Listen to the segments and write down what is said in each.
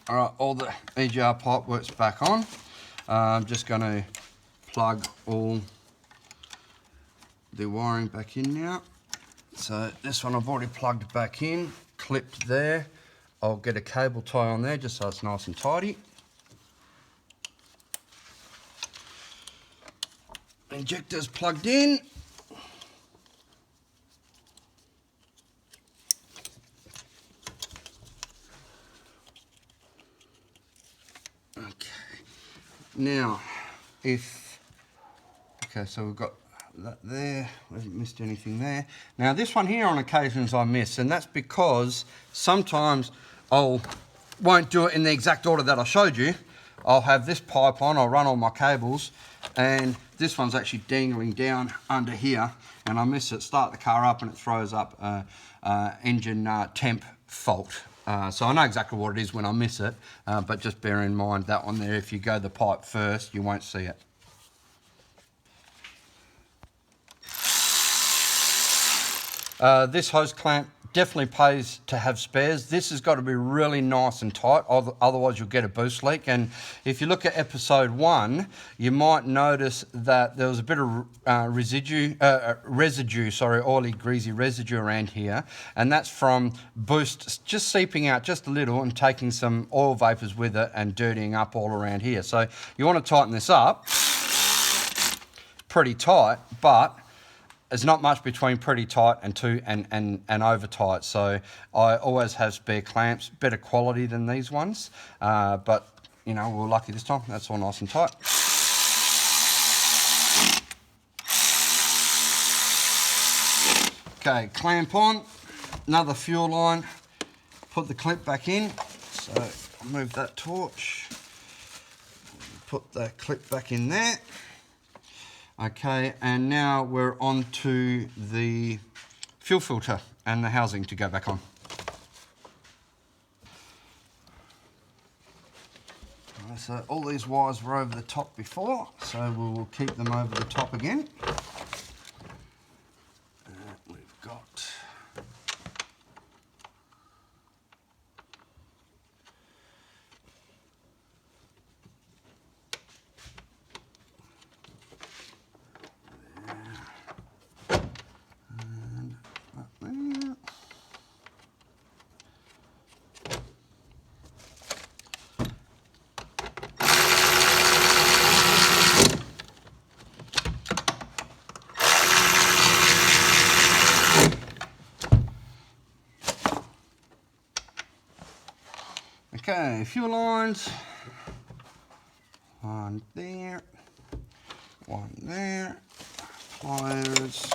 All right, all the EGR pipe works back on. I'm just going to plug all the wiring back in now. So this one I've already plugged back in, clipped there. I'll get a cable tie on there just so it's nice and tidy. Injector's plugged in. Okay. Now, okay, so we've got that there. We haven't missed anything there. Now this one here on occasions I miss, and that's because sometimes won't do it in the exact order that I showed you. I'll have this pipe on, I'll run all my cables, and this one's actually dangling down under here, and I miss it, start the car up and it throws up engine temp fault. So I know exactly what it is when I miss it, but just bear in mind that one there, if you go the pipe first, you won't see it. This hose clamp definitely pays to have spares. This has got to be really nice and tight, otherwise you'll get a boost leak. And if you look at episode 1, you might notice that there was a bit of oily, greasy residue around here, and that's from boost just seeping out just a little and taking some oil vapors with it and dirtying up all around here. So you want to tighten this up pretty tight, but there's not much between pretty tight and over tight, so I always have spare clamps, better quality than these ones, but you know, we're lucky this time, that's all nice and tight. Okay, clamp on, another fuel line, put the clip back in, so I'll move that torch, put that clip back in there. Okay, and now we're on to the fuel filter and the housing to go back on. So all these wires were over the top before, so we will keep them over the top again. We've got okay, fuel lines, one there, pliers,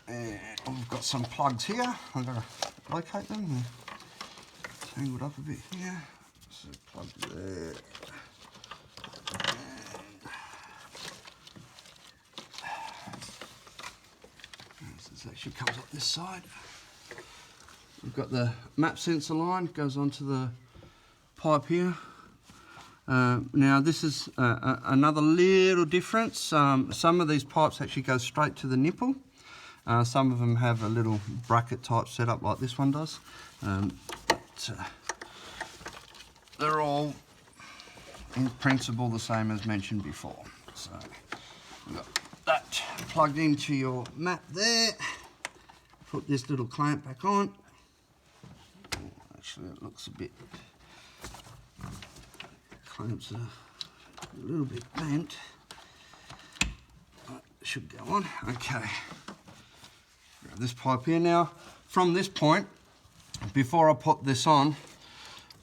and we've got some plugs here. I've got to locate them and tangle it up a bit here. So plug there. This actually comes up this side. We've got the map sensor line, goes onto the pipe here. Now this is another little difference. Some of these pipes actually go straight to the nipple. Some of them have a little bracket type setup like this one does. They're all in principle the same as mentioned before. So we've got that plugged into your mat there. Put this little clamp back on. Actually, it looks a bit, clamps are a little bit bent. Should go on. Okay. Grab this pipe here now. From this point, before I put this on,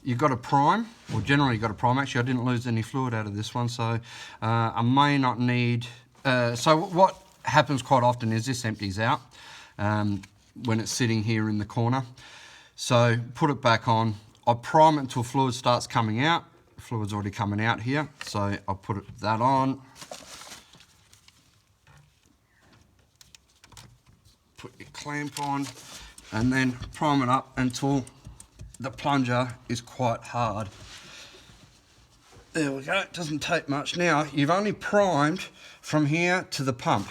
you've got to prime, or generally you've got to prime. Actually, I didn't lose any fluid out of this one, so I may not need. So what happens quite often is this empties out when it's sitting here in the corner. So put it back on. I prime it until fluid starts coming out. Fluid's already coming out here, so I'll put that on. Put your clamp on, and then prime it up until the plunger is quite hard. There we go, it doesn't take much. Now, you've only primed from here to the pump.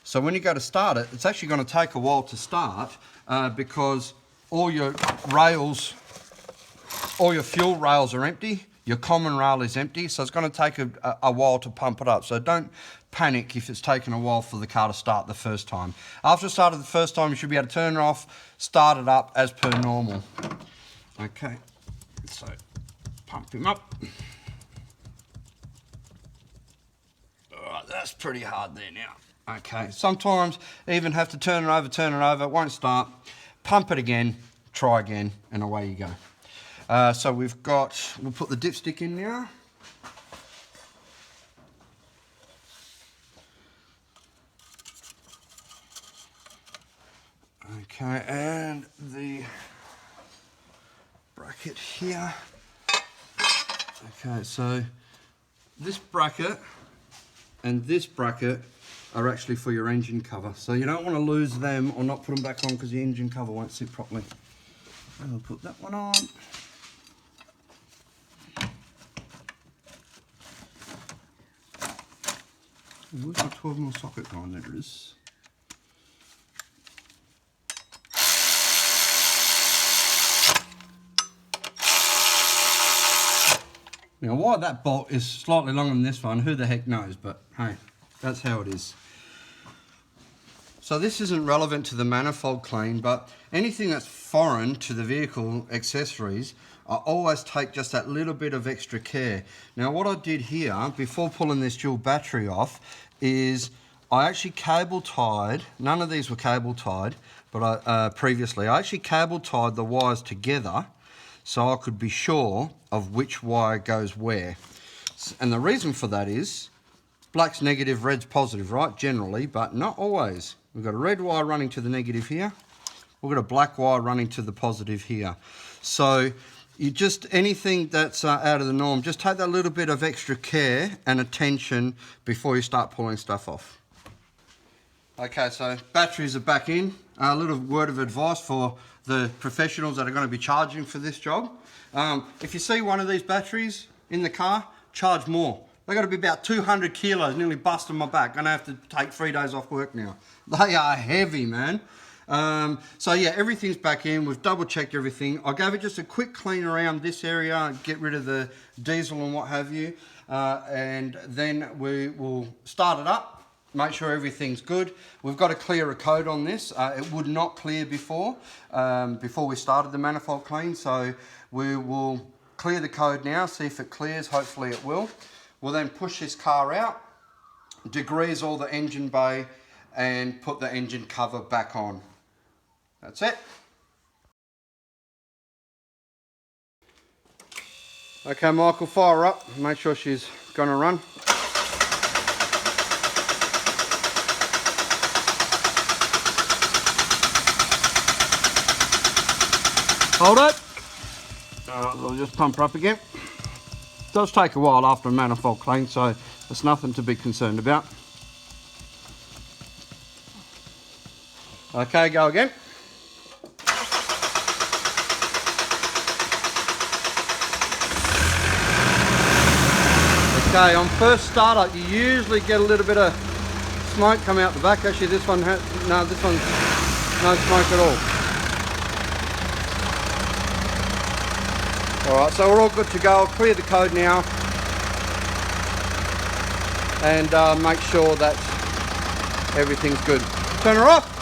So when you go to start it, it's actually going to take a while to start because all your rails, all your fuel rails are empty, your common rail is empty, so it's going to take a while to pump it up. So don't panic if it's taken a while for the car to start the first time. After it started the first time, you should be able to turn it off, start it up as per normal. Okay, so pump him up. Alright, that's pretty hard there now. Okay, sometimes even have to turn it over, it won't start. Pump it again, try again, and away you go. So we'll put the dipstick in now. Okay, and the bracket here. Okay, so this bracket and this bracket are actually for your engine cover. So you don't want to lose them or not put them back on because the engine cover won't sit properly. And I'll put that one on. Where's my 12mm socket going? There it is. Now why that bolt is slightly longer than this one, who the heck knows, but hey, that's how it is. So this isn't relevant to the manifold clean, but anything that's foreign to the vehicle accessories, I always take just that little bit of extra care. Now what I did here, before pulling this dual battery off, is I actually cable tied, none of these were cable tied, but previously, I actually cable tied the wires together so I could be sure of which wire goes where. And the reason for that is, black's negative, red's positive, right? Generally, but not always. We've got a red wire running to the negative here. We've got a black wire running to the positive here. So you just, anything that's out of the norm, just take that little bit of extra care and attention before you start pulling stuff off. Okay, so batteries are back in. A little word of advice for the professionals that are going to be charging for this job. If you see one of these batteries in the car, charge more. They've got to be about 200 kilos, nearly busting my back. Gonna have to take 3 days off work now. They are heavy, man. So yeah, everything's back in. We've double checked everything. I gave it just a quick clean around this area, get rid of the diesel and what have you. And then we will start it up. Make sure everything's good. We've got to clear a code on this. It would not clear before we started the manifold clean. So we will clear the code now, see if it clears. Hopefully it will. We'll then push this car out, degrease all the engine bay, and put the engine cover back on. That's it. Okay, Michael, fire her up. Make sure she's going to run. Hold it. I'll just pump her up again. It does take a while after a manifold clean, so there's nothing to be concerned about. Okay, go again. Okay, on first startup, you usually get a little bit of smoke come out the back. Actually, this one has, no, this one's no smoke at all. Alright, so we're all good to go. I'll clear the code now and make sure that everything's good. Turn her off.